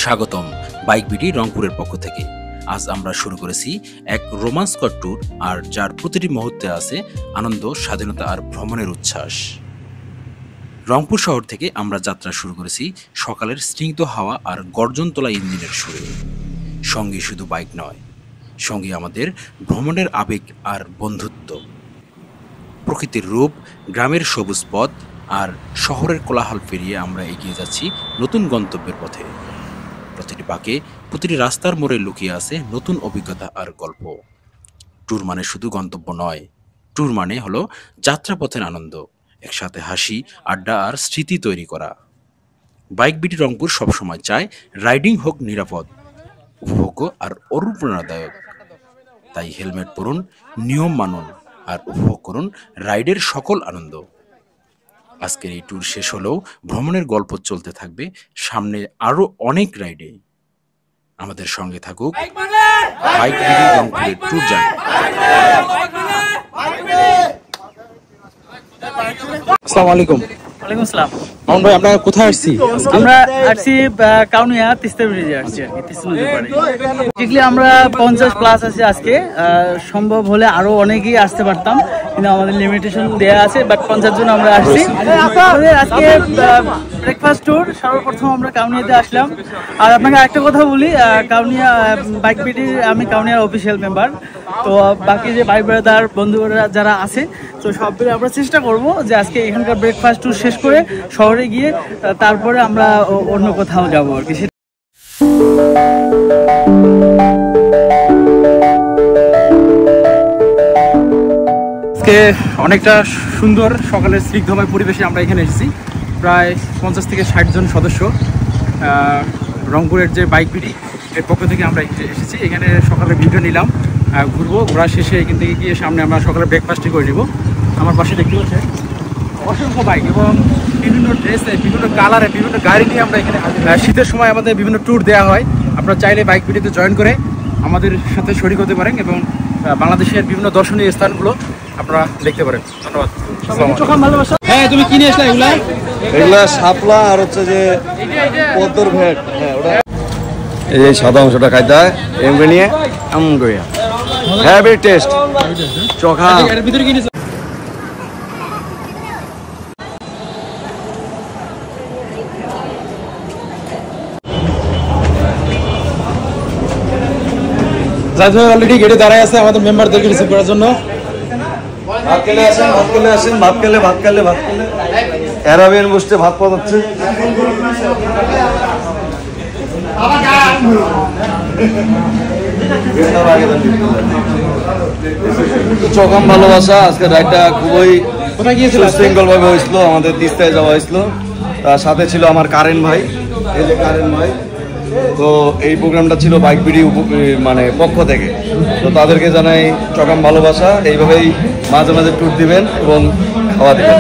স্বাগতম bike BD রংপুরের পক্ষ থেকে। আজ আমরা শুরু করেছি এক রোমাঞ্চকর ট্যুর, আর যার প্রতিটি মুহূর্তে আছে আনন্দ, স্বাধীনতা আর ভ্রমণের উচ্ছ্বাস। রংপুর শহর থেকে আমরা যাত্রা শুরু করেছি সকালের স্নিগ্ধ হাওয়া আর গর্জন তোলা ইঞ্জিনের সুরে। সঙ্গে শুধু বাইক নয়, সঙ্গে আমাদের ভ্রমণের আবেগ আর বন্ধুত্ব। প্রকৃতির রূপ, গ্রামের সবুজ পথ আর শহরের কোলাহল পেরিয়ে আমরা এগিয়ে যাচ্ছি নতুন গন্তব্যের পথে। প্রতিটি বাঁকে, প্রতিটি রাস্তার মোড়ে লুকিয়ে আছে নতুন অভিজ্ঞতা আর গল্প। ট্যুর মানে শুধু গন্তব্য নয়, ট্যুর মানে হলো যাত্রাপথের আনন্দ, একসাথে হাসি, আড্ডা আর স্মৃতি তৈরি করা। বাইক বিডি রংপুর সবসময় চায় রাইডিং হোক নিরাপদ, উপভোগ্য আর অনুপ্রেরণাদায়ক। তাই হেলমেট পরুন, নিয়ম মানুন আর উপভোগ করুন রাইডের সকল আনন্দ। আজকের এই ট্যুর শেষ হলেও ভ্রমণের গল্প চলতে থাকবে সামনে আরো অনেক রাইডে। আমাদের সঙ্গে থাকুক বাইক বিডি রংপুরের ট্যুর জার্নি। আসসালামু আলাইকুম। ওয়ালাইকুম আসসালাম। মামুন ভাই, আপনারা কোথায় আসছি? আমরা আসছি কাউনিয়া তিস্তা ব্রিজে আসছি আর কি, তিস্তা নদীর পাড়ে। ঠিকলি আমরা 50+ আছি আজকে। সম্ভব হলে আরো অনেকেই আসতে পারতাম, কিন্তু আমাদের লিমিটেশন দেয়া আছে। বাট 50 জন আমরা আসছি। আজকে ব্রেকফাস্ট ট্যুর। সর্বপ্রথম আমরা কাউনিয়াতে আসলাম। আর আপনাকে আরেকটা কথা বলি, কাউনিয়া বাইক বিডির আমি কাউনিয়ার অফিসিয়াল মেম্বার। তো বাকি যে ভাই ব্রাদার বন্ধুরা যারা আছে, তো সব মিলে আমরা চেষ্টা করব যে আজকে এখানকার ব্রেকফাস্ট ট্যুর শেষ করে শহরে গিয়ে তারপরে আমরা অন্য কোথাও যাবো আর কি। আজকে অনেকটা সুন্দর সকালের স্নিগ্ধময় পরিবেশে আমরা এখানে এসেছি। প্রায় 50 থেকে 60 জন সদস্য রংপুরের যে বাইক বিডি এর পক্ষ থেকে আমরা এসেছি। এখানে সকালে ভিডিও নিলাম, ঘুরবো। ঘোরা শেষে এখান থেকে গিয়ে সামনে আমরা সকালে ব্রেকফাস্টই করে নিব। আমার পাশে দেখতে পাচ্ছেন অসংখ্য বাইক এবং বিভিন্ন ড্রেসে, বিভিন্ন কালারে, বিভিন্ন গাড়ি নিয়ে আমরা এখানে। শীতের সময় আমাদের বিভিন্ন ট্যুর দেওয়া হয়। আপনারা চাইলে বাইক বিডিতে জয়েন করে আমাদের সাথে শরিক হতে পারেন এবং বাংলাদেশের বিভিন্ন দর্শনীয় স্থানগুলো আপনারা দেখতে পারেন। ধন্যবাদ। হ্যাঁ, তুমি কিনে আসলে এগুলা শাপলা আর হচ্ছে যে পদ্মর ভেট। হ্যাঁ, ওটা এই যে সাদা অংশটা খাইতে হয় এমনি নিয়ে এমন করে হ্যাভি টেস্ট চোখা। এর ভিতরে কিনে অলরেডি গেটে দাঁড়ায় আছে আমাদের মেম্বারদেরকে রিসিভ করার জন্য। ভাত খেলে আসেন, ভাত খেলে আসেন, ভাত খেলে ভাত খেলে ভাত খেলে অ্যারাবিয়ান বসতে ভাত পাঠাচ্ছে। চকাম ভালোবাসা। আজকে রাইডটা খুবই সুশৃঙ্খল ভাবে হয়েছিল। আমাদের তিস্তায় যাওয়া হয়েছিল, তার সাথে ছিল আমার কারেন ভাই। এই যে কারেন ভাই, তো এই প্রোগ্রামটা ছিল বাইক বিডি মানে পক্ষ থেকে। তো তাদেরকে জানাই চকাম ভালোবাসা। এইভাবেই মাঝে মাঝে ট্যুর দিবেন এবং খাওয়া দিবেন।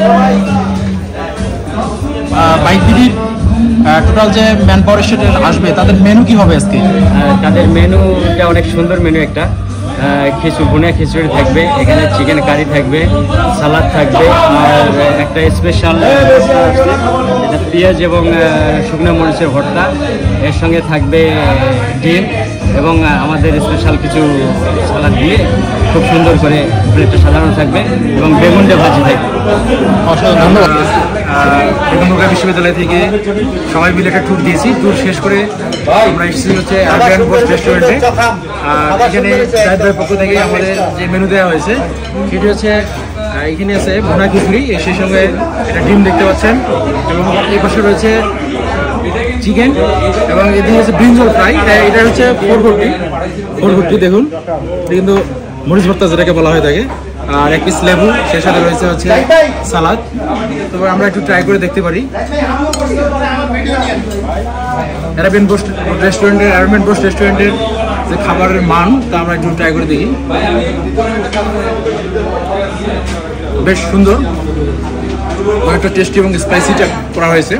বাইক বিডির টোটাল যে ম্যান পাওয়ার স্টেশন আসবে তাদের মেনু কি হবে আজকে? তাদের মেনুটা অনেক সুন্দর মেনু। একটা ভুনা খিচুড়ি থাকবে, এখানে চিকেন কারি থাকবে, সালাদ থাকবে, আর একটা স্পেশাল যেটা পেঁয়াজ এবং শুকনো মরিচের ভর্তা। এর সঙ্গে থাকবে ডিম এবং আমাদের স্পেশাল কিছু সালাদ দিয়ে খুব সুন্দর করে প্লেটটা সাজানো থাকবে এবং বেগুনটা ভাজি থাকবে। ধন্যবাদ। বেগমগঞ্জ বিশ্ববিদ্যালয় থেকে সবাই মিলে একটা ট্যুর দিয়েছি। ট্যুর শেষ করে আমরা এসেছি হচ্ছে আরবিয়ান বোস্ট রেস্টুরেন্টে। এখানে জাহিদ ভাইয়ের পক্ষ থেকে আমাদের যে মেনু দেওয়া হয়েছে সেটি হচ্ছে এখানে আছে ভুনা খিচুড়ি, সেই সঙ্গে একটা ডিম দেখতে পাচ্ছেন, এবং এই পাশে রয়েছে চিকেন, এবং এদিকে হচ্ছে ব্রিঞ্জল ফ্রাই। এটা হচ্ছে ফোরগুটি দেখুন, এটা কিন্তু মরিচ ভর্তা যেটাকে বলা হয়ে থাকে। আর এক পিস লেবু, সেই সাথে রয়েছে হচ্ছে সালাদ। তবে আমরা একটু ট্রাই করে দেখতে পারি অ্যারাবিয়ান বোস্ট রেস্টুরেন্টের যে খাবারের মান, তা আমরা একটু ট্রাই করে দেখি। বেশ সুন্দর, অনেকটা টেস্টি এবং স্পাইসিটা করা হয়েছে।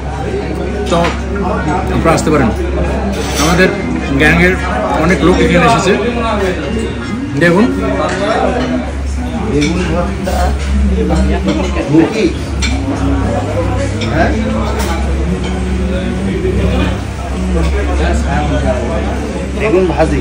তো আপনারা আসতে পারেন। আমাদের গ্যাংয়ের অনেক লোক এখানে এসেছে। দেখুন বেগুন ভর্তা, হ্যাঁ বেগুন ভাজি